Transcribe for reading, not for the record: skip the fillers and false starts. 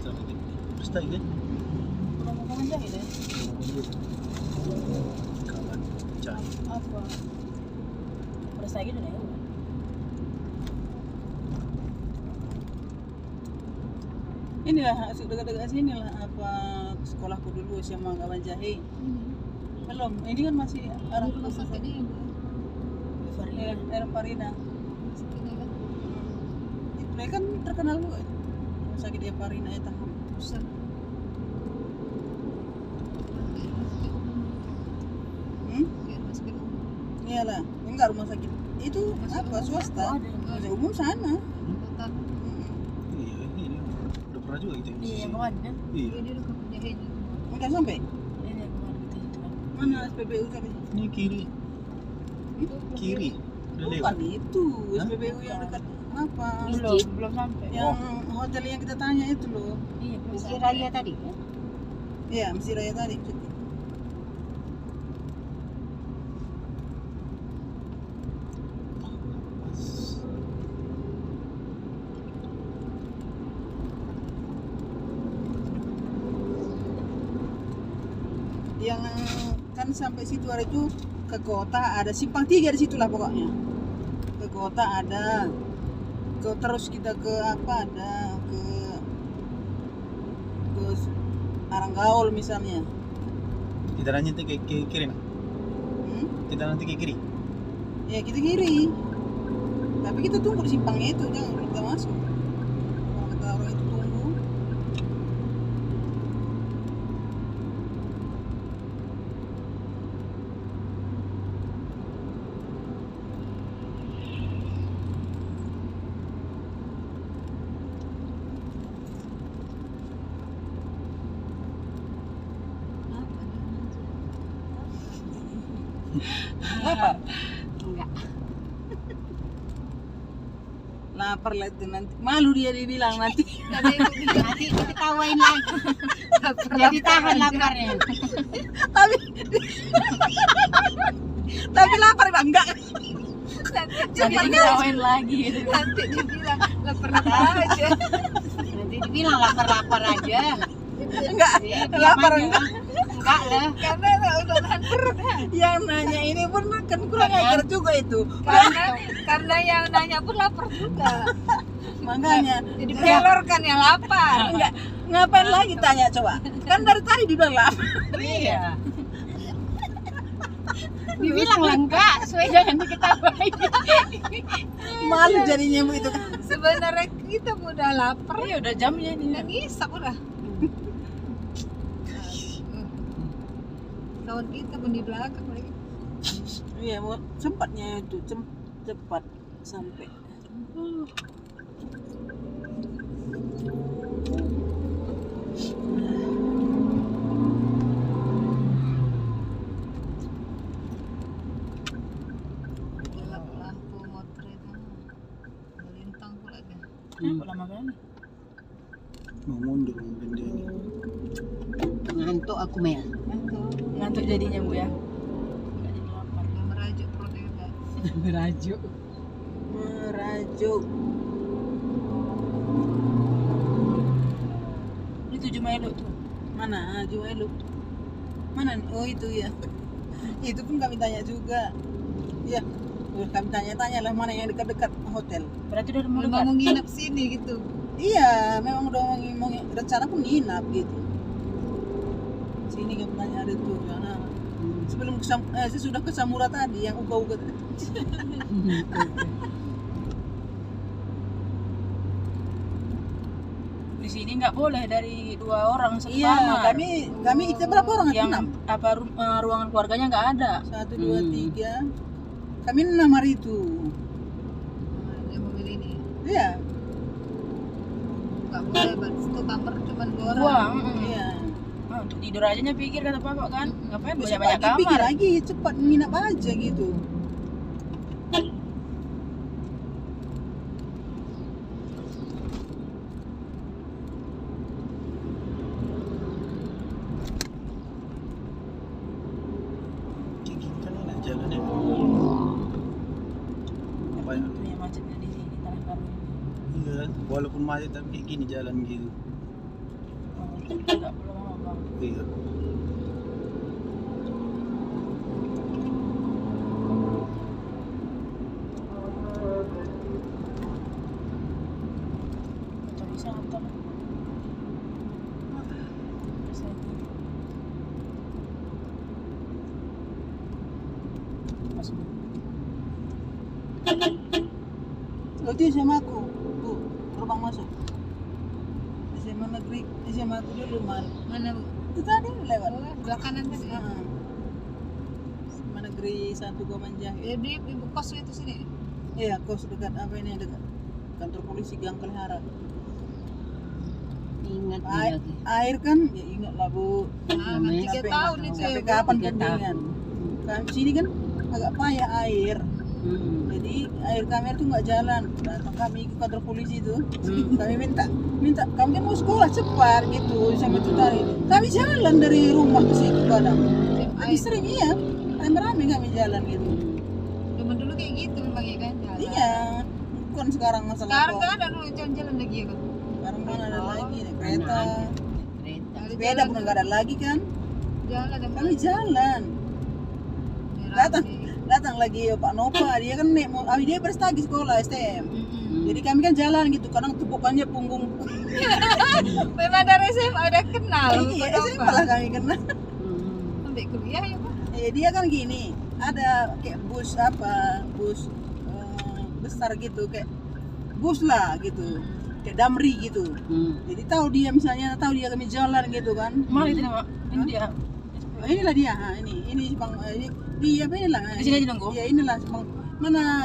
Terus tadi kan? Udah mau kawan jahit ya? Kawan jahit. Apa? Terus lagi udah ya? Inilah dekat-dekat sini lah apa sekolahku dulu SMA kawan jahit. Belum, ini kan masih arah Rumah sakit ini Farina, era Farina. sakitnya kan Itu kan terkenal juga. Rumah sakit dia Farina ya tahu. besar. Rumah sakit umum. Iyalah, enggak rumah sakit. Itu Masih apa umum? swasta? Oh, ada. Masih umum sana. Kota. Iya, ini udah pernah juga gitu. Iya, yang kemarin kan? Iya. Ini udah kepenjahin. Udah sampai? Ini yang kemarin kita itu kan. Mana SPBU kami? Ini kiri. Kiri. Udah Bukan lewat. itu, Hah? SPBU yang dekat apa? Belum sampai. Yang hotel yang kita tanya itu loh. Iya, belum Masjid sampai. Raya tadi ya? Iya, Masjid Raya tadi. Yang kan sampai situ ada itu ke kota ada simpang 3 di situlah pokoknya. Ke kota ada. Terus kita ke apa ada ke Aranggaol misalnya. Kita nanti ke kiri nah. Hmm? Kita nanti ke kiri. Ya kita kiri. Tapi kita tunggu di simpangnya itu, jangan kita masuk. Kalau kata orang itu tunggu. Lapar? Enggak. Lapar lah itu nanti. Malu dia dibilang nanti. Nanti diketawain lagi. Jadi tahan laparnya. tapi tapi lapar bang enggak. Jadi diketawain lagi gitu. Nanti dibilang lapar-lapar aja. Nanti dibilang lapar-lapar aja. Enggak. Ya, Lapar diam aja. enggak. Enggak lah. Karena udah nahan perut. Yang nanya ini pun kan kurang ajar juga itu. Karena yang nanya pun lapar juga. Makanya Jadi melorkan yang lapar. enggak ngapain lagi tanya coba. Kan dari tadi dibilang lapar. Iya. Dibilang lah enggak, supaya jangan diketawain. Malu jadinya Bu itu kan. Sebenarnya kita udah lapar. Iya, udah jamnya nih. Udah ngisap udah. Kawan kita pun di belakang lagi. Iya, mau cepatnya itu cepat sampai. Gelap lampu motor itu. Melintang pula dia. Kenapa lama kali? Mau mundur benda ini. Ngantuk aku Mel. Ngantuk jadinya Bu ya. Nggak jadi lapar. Yang merajuk perutnya udah. Berajuk. Merajuk. Ini 7 Milo tuh. Mana? Juelu. Mana? Oh itu ya. Itu pun kami tanya juga. Ya, kami tanya-tanya lah mana yang dekat-dekat hotel. Berarti udah mau Memang dekat. mau nginep sini gitu. Iya, memang udah mau rencana pun nginap gitu. Sini kami tanya ada tuh, karena sebelum sudah ke Samura tadi yang uga-uga tadi. Di sini nggak boleh dari 2 orang Iya, sekamar. kami kita berapa orang? Yang Enam. apa ruangan keluarganya nggak ada. 1, 2, 3. Kami 6 hari itu. Dia memilih ini. Iya, Enggak boleh satu kamar cuma 2 orang. Dua. iya. Ah, untuk tidur aja pikir kata bapak kan. Ngapain Terus banyak-banyak pagi pikir kamar? lagi cepat nginap aja gitu. Kayak gini kan enak jalannya. Apa ya? Itu yang macetnya di sini Tanah Karo ini. Iya, walaupun macet tapi kayak gini jalan gitu. Enggak belum lama. Iya. Atau bisa nonton. Bisa ini. Masuk. Oh, itu SMA aku. Tuh, gerbang masuk. SMA negeri, SMA aku dulu mal. Mana Bu? Itu tadi lewat. Belah kanan tadi. Heeh. SMA negeri 1 Gomanjah. Ya di ibu kos itu sini. Iya, kos dekat apa ini dekat kantor polisi Gang Pelihara. Ingat Air, lagi. air kan, ya ingat lah Bu. Ah, Namanya 3 tahun itu ya. Sampai Bu. kapan 3 bimbingan? tahun. Kan sini kan agak payah air. Hmm. Jadi air kami tuh nggak jalan. Datang kami ke kantor polisi itu, kami minta kami kan mau sekolah cepat gitu sampai itu tadi. Kami jalan dari rumah ke situ kadang. Kami sering iya, rame-rame kami jalan gitu. Zaman dulu kayak gitu memang ya kan. Jalan. Iya, bukan sekarang masalah Sekarang kok. kan ada dulu jalan-jalan lagi ya kan. Sekarang mana ada lagi nih Mana kereta, ada kereta. Ada sepeda jalan, pun nggak ada lagi kan. Jalan ada Kami jalan. Datang lagi Pak Nova, dia kan nek mau dia berstagi sekolah STM. Jadi kami kan jalan gitu, kadang tepukannya punggung. Memang dari SMA ada kenal. Iya, SMA lah kami kenal. Sampai kuliah ya Pak. Dia kan gini, ada kayak bus besar gitu, kayak bus lah gitu, kayak Damri gitu. Jadi tahu dia kami jalan gitu kan. Mana itu Mak? Ini dia. Inilah dia, ini bang, ini dia apa inilah. Di sini aja nunggu? Ya inilah bang, mana